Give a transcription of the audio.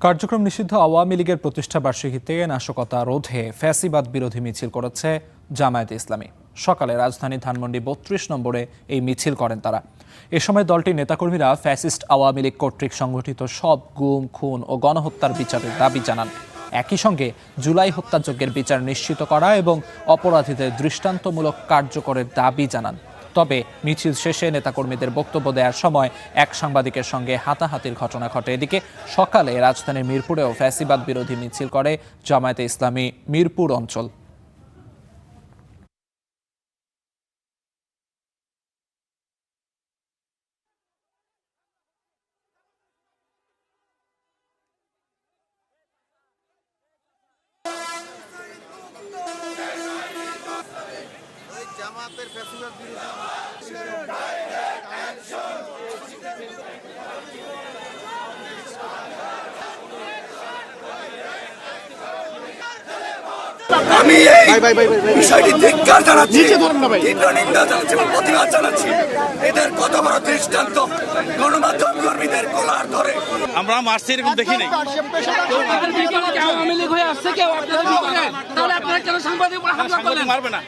কার্যক্রম নিষিদ্ধ আওয়ামী লীগের প্রতিষ্ঠা বার্ষিকীতে নাশকতা রোধে ফ্যাসিবাদ বিরোধী মিছিল করেছে জামায়াতে ইসলামী। সকালে রাজধানী ধানমন্ডি ৩২ নম্বরে এই মিছিল করেন তারা। এ সময় দলটির নেতাকর্মীরা ফ্যাসিস্ট আওয়ামী লীগ কর্তৃক সংগঠিত সব গুম, খুন ও গণহত্যার বিচারের দাবি জানান। একই সঙ্গে জুলাই হত্যাযজ্ঞের বিচার নিশ্চিত করা এবং অপরাধীদের দৃষ্টান্তমূলক কার্যকরের দাবি জানান। তবে মিছিল শেষে নেতাকর্মীদের বক্তব্য দেওয়ার সময় এক সাংবাদিকের সঙ্গে হাতাহাতির ঘটনা ঘটে। এদিকে সকালে রাজধানীর মিরপুরেও ফ্যাসিবাদ বিরোধী মিছিল করে জামায়াতে ইসলামী মিরপুর অঞ্চল। জামাতের ফ্যাসিবাদ বিরোধী আমি এই বিষয়টি ধিক্কার জানাচ্ছি, তীব্র নিন্দা জানাচ্ছি এবং প্রতিবাদ জানাচ্ছি। এদের কত বড় দৃষ্টান্ত গণমাধ্যম কর্মীদের কলার ধরে আমরা মারছি এরকম দেখি নাই। আওয়ামী লীগ হয়ে আসছে কেউ আপনারা তাহলে আপনারা কেন সাংবাদিক হামলা করলেন? মারবে না।